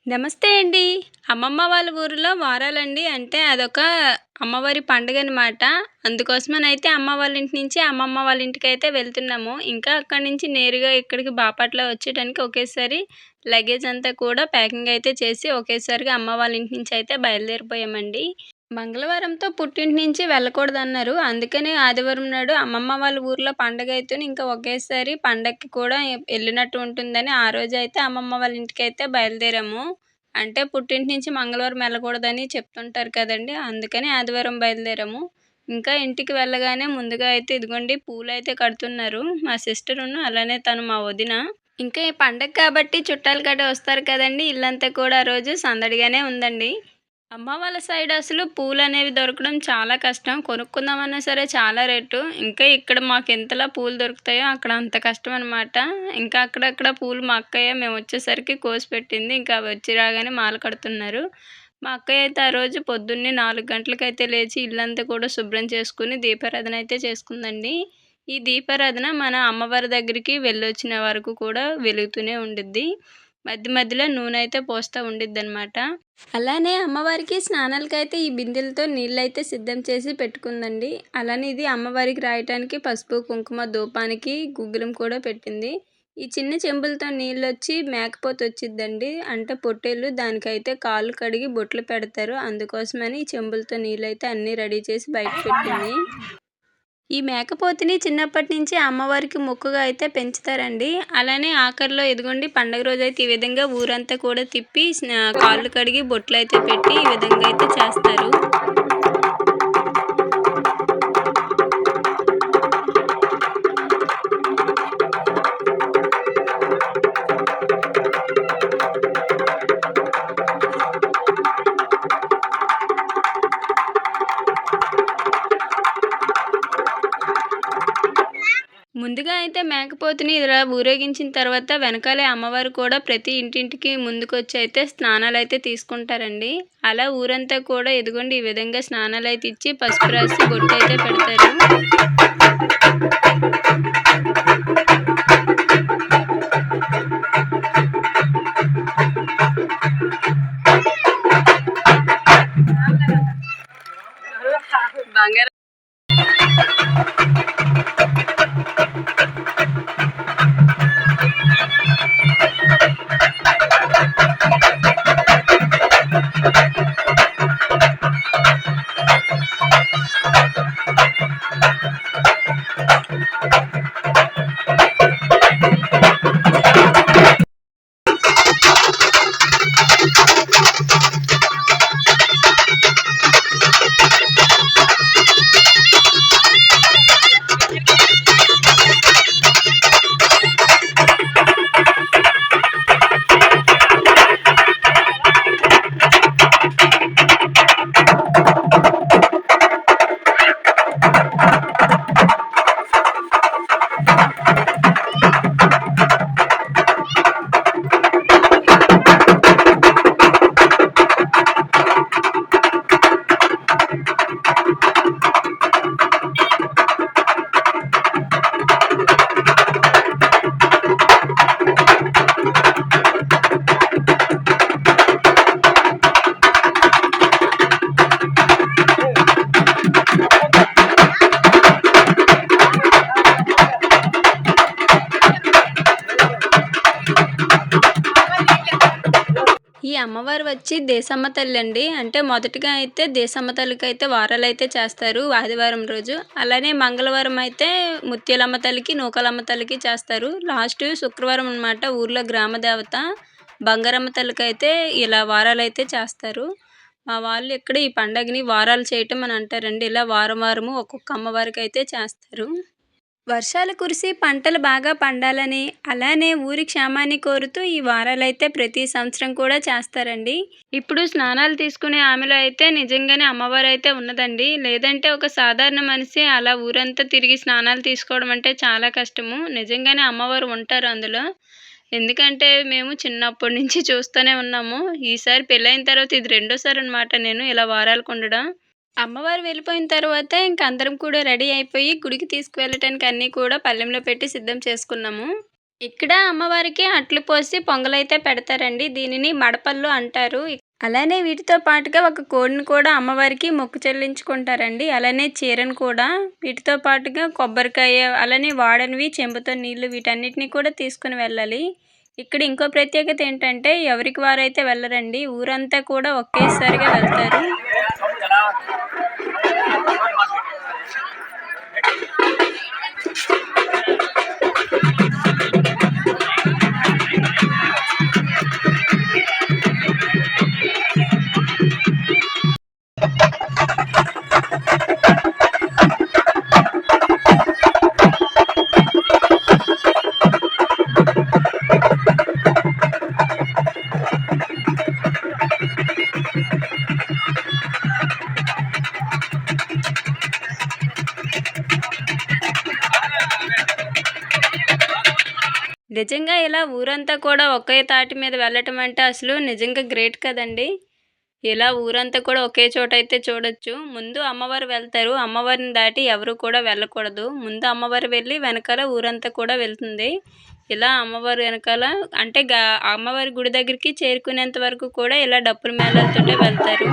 నమస్తే అండి. అమ్మమ్మ వాళ్ళ ఊరిలో వారాలండి అంటే అదొక అమ్మవారి పండుగనమాట. అందుకోసమనైతే అమ్మ వాళ్ళ ఇంటి నుంచి అమ్మమ్మ వాళ్ళ ఇంటికైతే వెళ్తున్నాము. ఇంకా అక్కడి నుంచి నేరుగా ఇక్కడికి బాపట్ల వచ్చేయడానికి ఒకేసారి లగేజ్ అంతా కూడా ప్యాకింగ్ అయితే చేసి ఒకేసారిగా అమ్మ వాళ్ళ ఇంటి నుంచి అయితే బయలుదేరిపోయామండి. మంగళవారంతో పుట్టింటి నుంచి వెళ్ళకూడదన్నారు. అందుకని ఆదివారం నాడు అమ్మమ్మ వాళ్ళ ఊర్లో పండగైతేను ఇంకా ఒకేసారి పండగకి కూడా ఎళ్ళినట్టు ఉంటుందని ఆ రోజైతే అమ్మమ్మ వాళ్ళ ఇంటికైతే బయలుదేరాము. అంటే పుట్టింటి నుంచి మంగళవారం వెళ్ళకూడదని చెప్తుంటారు కదండీ! అందుకని ఆదివారం బయలుదేరాము. ఇంకా ఇంటికి వెళ్ళగానే ముందుగా అయితే ఇదిగోండి పూలైతే కడుతున్నారు. మా సిస్టరును అలానే తను మా వదిన. ఇంకా ఈ పండగ కాబట్టి చుట్టాలు గట్టా వస్తారు కదండీ! ఇల్లంతా కూడా ఆ రోజు సందడిగానే ఉందండి. అమ్మ వాళ్ళ సైడ్ అసలు పూలనేవి దొరకడం చాలా కష్టం. కొనుక్కుందామన్నా సరే చాలా రేటు. ఇంకా ఇక్కడ మాకెంతలా పూలు దొరుకుతాయో అక్కడ అంత కష్టమనమాట. ఇంకా అక్కడక్కడ పూలు మా అక్కయ్య మేమొచ్చేసరికి కోసిపెట్టింది. ఇంకా అవి వచ్చి రాగానే మాల కడుతున్నారు. మా అక్కయ్య అయితే ఆ రోజు పొద్దున్నే 4 గంటలకైతే లేచి ఇల్లంతా కూడా శుభ్రం చేసుకొని దీపారాధన అయితే చేసుకుందండి. ఈ దీపారాధన మన అమ్మవారి దగ్గరికి వెళ్ళొచ్చిన వరకు కూడా వెలుగుతూనే ఉండిద్ది. మధ్య మధ్యలో నూనె అయితే పోస్తా ఉండిద్దనమాట. అలానే అమ్మవారికి స్నానాలకైతే ఈ బిందెలతో నీళ్ళైతే సిద్ధం చేసి పెట్టుకుందండి. అలానే ఇది అమ్మవారికి రాయటానికి పసుపు, కుంకుమ, ధూపానికి గుగ్గిలం కూడా పెట్టింది. ఈ చిన్న చెంబులతో నీళ్ళొచ్చి మేకపోతొచ్చిద్దండి. అంటే పొట్టేళ్ళు దానికైతే కాళ్ళు కడిగి బొట్లు పెడతారు. అందుకోసమని ఈ చెంబులతో నీళ్ళైతే అన్నీ రెడీ చేసి బయట పెట్టింది. ఈ మేకపోతుని చిన్నప్పటి నుంచి అమ్మవారికి మొక్కుగా అయితే పెంచుతారండి. అలానే ఆఖరిలో ఇదిగోండి పండగ రోజైతే ఈ విధంగా ఊరంతా కూడా తిప్పి కాళ్ళు కడిగి బొట్లయితే పెట్టి ఈ విధంగా అయితే చేస్తారు. ముందుగా అయితే మేకపోతుని ఇలా ఊరేగించిన తర్వాత వెనకాలే అమ్మవారు కూడా ప్రతి ఇంటింటికి ముందుకొచ్చి అయితే స్నానాలైతే తీసుకుంటారండి. అలా ఊరంతా కూడా ఇదిగోండి ఈ విధంగా స్నానాలైతే ఇచ్చి పసుపు రాసి బొట్టయితే పెడతారు. బంగారం ఈ అమ్మవారు వచ్చి దేశమ్మ తల్లి అండి. అంటే మొదటిగా అయితే దేశమ్మ తల్లికైతే వారాలైతే చేస్తారు ఆదివారం రోజు. అలానే మంగళవారం అయితే ముత్యాలమ్మ తల్లికి, నూకాలమ్మ తల్లికి చేస్తారు. లాస్ట్ శుక్రవారం అనమాట ఊర్లో గ్రామ దేవత బంగారమ్మ తల్లికైతే ఇలా వారాలైతే చేస్తారు. మా వాళ్ళు ఇక్కడ ఈ పండగని వారాలు చేయటం అని అంటారండి. ఇలా వారం వారము ఒక్కొక్క అమ్మవారికైతే చేస్తారు. వర్షాలు కురిసి పంటలు బాగా పండాలని, అలానే ఊరి క్షేమాన్ని కోరుతూ ఈ వారాలైతే ప్రతి సంవత్సరం కూడా చేస్తారండి. ఇప్పుడు స్నానాలు తీసుకునే ఆమెలో అయితే నిజంగానే అమ్మవారైతే ఉన్నదండి. లేదంటే ఒక సాధారణ మనిషి అలా ఊరంతా తిరిగి స్నానాలు తీసుకోవడం అంటే చాలా కష్టము. నిజంగానే అమ్మవారు ఉంటారు అందులో. ఎందుకంటే మేము చిన్నప్పటి నుంచి చూస్తూనే ఉన్నాము. ఈసారి పెళ్ళైన తర్వాత ఇది రెండోసారి అనమాట నేను ఇలా వారాలకు ఉండడం. అమ్మవారు వెళ్ళిపోయిన తర్వాత ఇంక అందరం కూడా రెడీ అయిపోయి గుడికి తీసుకువెళ్ళటానికి అన్నీ కూడా పళ్ళెంలో పెట్టి సిద్ధం చేసుకున్నాము. ఇక్కడ అమ్మవారికి అట్లు పోసి పొంగలైతే పెడతారండి. దీనిని మడపల్లు అంటారు. అలానే వీటితో పాటుగా ఒక కోడిని కూడా అమ్మవారికి మొక్కు చెల్లించుకుంటారండి. అలానే చీరను కూడా వీటితో పాటుగా కొబ్బరికాయ అలానే వాడనివి, చెంబుతో నీళ్లు వీటన్నిటిని కూడా తీసుకొని వెళ్ళాలి. ఇక్కడ ఇంకో ప్రత్యేకత ఏంటంటే ఎవరికి వారైతే వెళ్ళరండి. ఊరంతా కూడా ఒకేసారిగా వెళ్తారు. నిజంగా ఇలా ఊరంతా కూడా ఒకే తాటి మీద వెళ్ళటం అంటే అసలు నిజంగా గ్రేట్ కదండీ! ఇలా ఊరంతా కూడా ఒకే చోటైతే చూడొచ్చు. ముందు అమ్మవారు వెళ్తారు. అమ్మవారిని దాటి ఎవరు కూడా వెళ్ళకూడదు. ముందు అమ్మవారు వెళ్ళి వెనకాల ఊరంతా కూడా వెళ్తుంది. ఇలా అమ్మవారు వెనకాల అంటే అమ్మవారి గుడి దగ్గరికి చేరుకునేంత వరకు కూడా ఇలా డప్పుల మేళాలతోటే వెళ్తారు.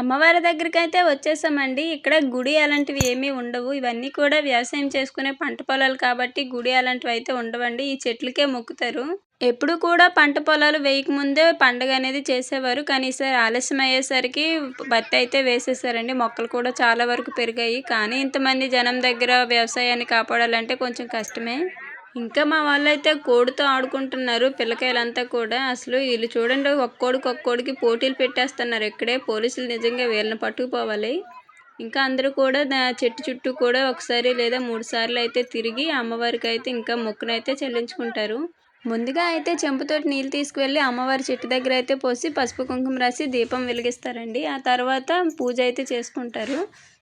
అమ్మవారి దగ్గరికైతే వచ్చేసామండి. ఇక్కడ గుడి అలాంటివి ఏమీ ఉండవు. ఇవన్నీ కూడా వ్యవసాయం చేసుకునే పంట పొలాలు కాబట్టి గుడి అలాంటివైతే ఉండవండి. ఈ చెట్లకే మొక్కుతారు. ఎప్పుడు కూడా పంట పొలాలు వేయకముందే పండగ అనేది చేసేవారు. కానీ ఈసారి ఆలస్యం అయ్యేసరికి పత్తి అయితే వేసేసారండి. మొక్కలు కూడా చాలా వరకు పెరిగాయి. కానీ ఇంతమంది జనం దగ్గర వ్యవసాయాన్ని కాపాడాలంటే కొంచెం కష్టమే. ఇంకా మా వాళ్ళైతే కోడితో ఆడుకుంటున్నారు. పిల్లకాయలంతా కూడా అసలు వీళ్ళు చూడండి ఒక్కోడికి పోటీలు పెట్టేస్తున్నారు. ఇక్కడే పోలీసులు నిజంగా వీళ్ళని పట్టుకుపోవాలి. ఇంకా అందరూ కూడా చెట్టు చుట్టూ కూడా ఒకసారి లేదా 3 సార్లు అయితే తిరిగి అమ్మవారికి అయితే ఇంకా మొక్కునైతే చెల్లించుకుంటారు. ముందుగా అయితే చెంబుతోటి నీళ్ళు తీసుకువెళ్ళి అమ్మవారి చెట్టు దగ్గర అయితే పోసి పసుపు కుంకుమ రాసి దీపం వెలిగిస్తారండి. ఆ తర్వాత పూజ అయితే చేసుకుంటారు.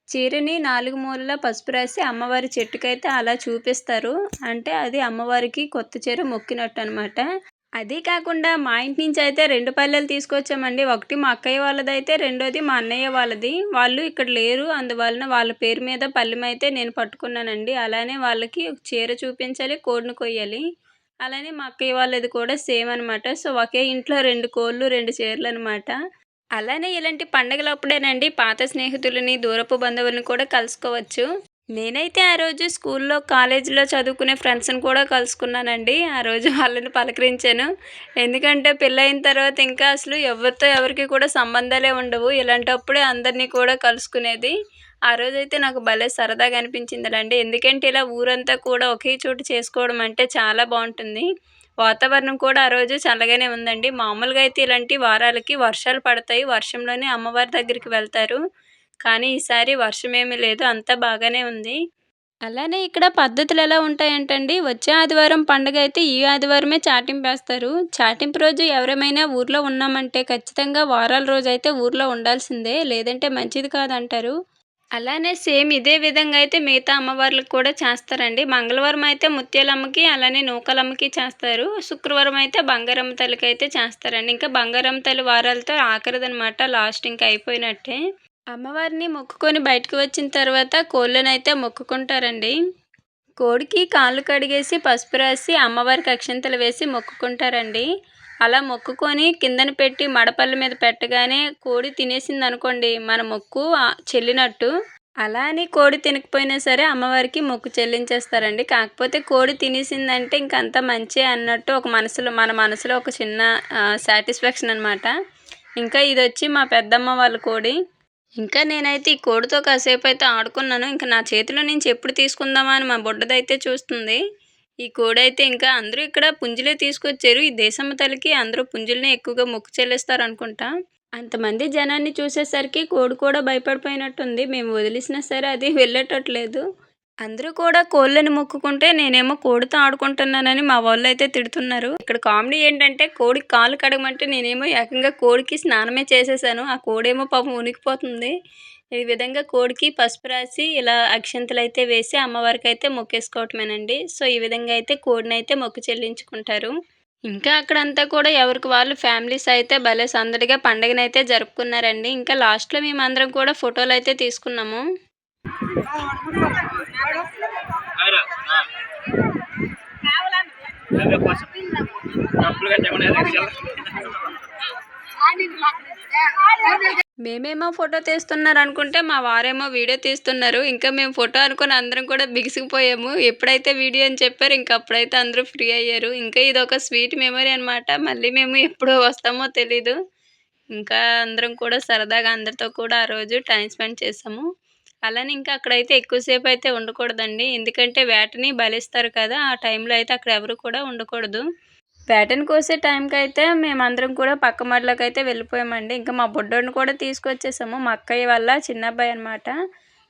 చీరని 4 మూలలా పసుపు రాసి అమ్మవారి చెట్టుకైతే అలా చూపిస్తారు. అంటే అది అమ్మవారికి కొత్త చీర మొక్కినట్టు అనమాట. అదీ కాకుండా మా ఇంటి నుంచి అయితే 2 పల్లెలు తీసుకొచ్చామండి. ఒకటి మా అక్కయ్య వాళ్ళదైతే, రెండోది మా అన్నయ్య వాళ్ళది. వాళ్ళు ఇక్కడ లేరు. అందువలన వాళ్ళ పేరు మీద పళ్ళెం అయితే నేను పట్టుకున్నానండి. అలానే వాళ్ళకి చీర చూపించాలి, కోడిని కొయ్యాలి. అలానే మా అక్కయ్య వాళ్ళది కూడా సేమ్ అనమాట. సో ఒకే ఇంట్లో 2 కోళ్ళు, 2 చీరలు అనమాట. అలానే ఇలాంటి పండగలప్పుడేనండి పాత స్నేహితులని, దూరపు బంధువులను కూడా కలుసుకోవచ్చు. నేనైతే ఆ రోజు స్కూల్లో, కాలేజీలో చదువుకునే ఫ్రెండ్స్ని కూడా కలుసుకున్నానండి. ఆ రోజు వాళ్ళని పలకరించాను. ఎందుకంటే పెళ్ళయిన తర్వాత ఇంకా అసలు ఎవరితో ఎవరికి కూడా సంబంధాలే ఉండవు. ఇలాంటప్పుడే అందరినీ కూడా కలుసుకునేది. ఆ రోజైతే నాకు భలే సరదాగా అనిపించిందిలండి. ఎందుకంటే ఇలా ఊరంతా కూడా ఒకే చోటు చేసుకోవడం అంటే చాలా బాగుంటుంది. వాతావరణం కూడా ఆ రోజు చల్లగానే ఉందండి. మామూలుగా అయితే ఇలాంటి వారాలకి వర్షాలు పడతాయి. వర్షంలోనే అమ్మవారి దగ్గరికి వెళ్తారు. కానీ ఈసారి వర్షమేమీ లేదు. అంతా బాగానే ఉంది. అలానే ఇక్కడ పద్ధతులు ఎలా ఉంటాయంటండి, వచ్చే ఆదివారం పండుగ అయితే ఈ ఆదివారమే చాటింపేస్తారు. చాటింపు రోజు ఎవరేమైనా ఊర్లో ఉన్నామంటే ఖచ్చితంగా వారాల రోజైతే ఊర్లో ఉండాల్సిందే. లేదంటే మంచిది కాదంటారు. అలానే సేమ్ ఇదే విధంగా అయితే మిగతా అమ్మవార్లకు కూడా చేస్తారండి. మంగళవారం అయితే ముత్యాలమ్మకి, అలానే నూకలమ్మకి చేస్తారు. శుక్రవారం అయితే బంగారమ్మ తల్లికైతే చేస్తారండి. ఇంకా బంగారమ్మ తల్లి వారాలతో ఆఖరిదనమాట. లాస్ట్ ఇంక అయిపోయినట్టే. అమ్మవారిని మొక్కుకొని బయటకు వచ్చిన తర్వాత కోళ్ళనైతే మొక్కుకుంటారండి. కోడికి కాళ్ళు కడిగేసి పసుపు రాసి అమ్మవారికి అక్షింతలు వేసి మొక్కుకుంటారండి. అలా మొక్కుకొని కిందన పెట్టి మడపళ్ళ మీద పెట్టగానే కోడి తినేసిందనుకోండి మన మొక్కు చెల్లినట్టు. అలా అని కోడి తినకపోయినా సరే అమ్మవారికి మొక్కు చెల్లించేస్తారండి. కాకపోతే కోడి తినేసిందంటే ఇంకంతా మంచే అన్నట్టు మన మనసులో ఒక చిన్న సాటిస్ఫాక్షన్ అనమాట. ఇంకా ఇదొచ్చి మా పెద్దమ్మ వాళ్ళ కోడి. ఇంకా నేనైతే ఈ కోడితో కాసేపు అయితే ఆడుకున్నాను. ఇంకా నా చేతిలో నుంచి ఎప్పుడు తీసుకుందామా అని మా బుడ్డదైతే చూస్తుంది. ఈ కోడైతే ఇంకా అందరూ ఇక్కడ పుంజులే తీసుకొచ్చారు. ఈ దేశమ్మ తల్లికి అందరూ పుంజులనే ఎక్కువగా మొక్కు చెల్లిస్తారనుకుంటా. అంతమంది జనాన్ని చూసేసరికి కోడి కూడా భయపడిపోయినట్టుంది. మేము వదిలేసినా సరే అది వెళ్ళేటట్లేదు. అందరూ కూడా కోళ్ళని మొక్కుకుంటే నేనేమో కోడితో ఆడుకుంటున్నానని మా వాళ్ళైతే తిడుతున్నారు. ఇక్కడ కామెడీ ఏంటంటే కోడికి కాళ్ళు కడగమంటే నేనేమో ఏకంగా కోడికి స్నానమే చేసేసాను. ఆ కోడేమో పాపం ఉనికిపోతుంది. ఈ విధంగా కోడికి పసుపు రాసి ఇలా అక్షింతలైతే వేసి అమ్మవారికి అయితే మొక్కేసుకోవటమేనండి. సో ఈ విధంగా అయితే కోడినైతే మొక్కు చెల్లించుకుంటారు. ఇంకా అక్కడంతా కూడా ఎవరికి వాళ్ళు ఫ్యామిలీస్ అయితే భలే సందడిగా పండగనైతే జరుపుకున్నారండి. ఇంకా లాస్ట్‌లో మేమందరం కూడా ఫోటోలైతే తీసుకున్నాము. మేమేమో ఫోటో తీస్తున్నారనుకుంటే మా వారేమో వీడియో తీస్తున్నారు. ఇంకా మేము ఫోటో అనుకుని అందరం కూడా బిగిసిపోయాము. ఎప్పుడైతే వీడియో అని చెప్పారో ఇంక అప్పుడైతే అందరూ ఫ్రీ అయ్యారు. ఇంకా ఇదొక స్వీట్ మెమరీ అనమాట. మళ్ళీ మేము ఎప్పుడు వస్తామో తెలీదు. ఇంకా అందరం కూడా సరదాగా అందరితో కూడా ఆ రోజు టైం స్పెండ్ చేసాము. అలానే ఇంకా అక్కడైతే ఎక్కువసేపు అయితే ఉండకూడదండి. ఎందుకంటే వేటని బలిస్తారు కదా! ఆ టైంలో అయితే అక్కడ ఎవరు కూడా ఉండకూడదు. వేటని కోసే టైంకైతే మేమందరం కూడా పక్క మడిలోకైతే వెళ్ళిపోయామండి. ఇంకా మా బుడ్డోడిని కూడా తీసుకొచ్చేసాము. మా అక్కయ్య వాళ్ళ చిన్నబ్బాయి అనమాట.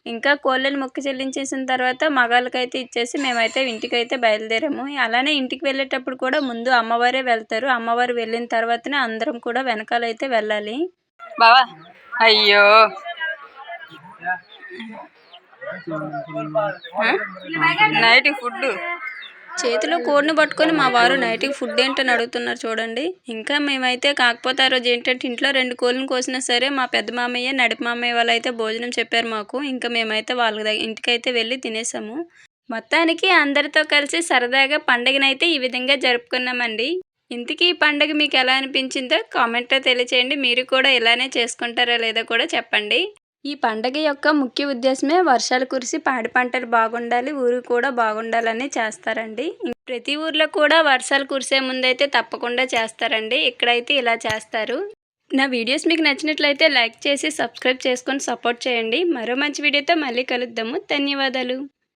ఇంకా కోళ్ళని మొక్కు చెల్లించేసిన తర్వాత మగాళ్ళకైతే ఇచ్చేసి మేమైతే ఇంటికైతే బయలుదేరాము. అలానే ఇంటికి వెళ్ళేటప్పుడు కూడా ముందు అమ్మవారే వెళ్తారు. అమ్మవారు వెళ్ళిన తర్వాతనే అందరం కూడా వెనకాలైతే వెళ్ళాలి. బావా అయ్యో నైట్ ఫుడ్ చేతిలో కోడిని పట్టుకొని మా వారు నైట్కి ఫుడ్ ఏంటని అడుగుతున్నారు చూడండి. ఇంకా మేమైతే కాకపోతే ఆ రోజు ఏంటంటే ఇంట్లో 2 కోళ్ళని కోసినా సరే మా పెద్ద మామయ్య నడిపి మామయ్య వాళ్ళు అయితే భోజనం చెప్పారు మాకు. ఇంకా మేమైతే వాళ్ళ ఇంటికైతే వెళ్ళి తినేసాము. మొత్తానికి అందరితో కలిసి సరదాగా పండుగనైతే ఈ విధంగా జరుపుకున్నామండి. ఇంతకీ ఈ పండుగ మీకు ఎలా అనిపించిందో కామెంట్లో తెలియచేయండి. మీరు కూడా ఇలానే చేసుకుంటారా లేదో కూడా చెప్పండి. ఈ పండగ యొక్క ముఖ్య ఉద్దేశమే వర్షాలు కురిసి పాడి పంటలు బాగుండాలి, ఊరు కూడా బాగుండాలని చేస్తారండి. ప్రతి ఊర్లో కూడా వర్షాలు కురిసే ముందైతే తప్పకుండా చేస్తారండి. ఇక్కడైతే ఇలా చేస్తారు. నా వీడియోస్ మీకు నచ్చినట్లయితే లైక్ చేసి సబ్స్క్రైబ్ చేసుకొని సపోర్ట్ చేయండి. మరో మంచి వీడియోతో మళ్ళీ కలుద్దాము. ధన్యవాదాలు.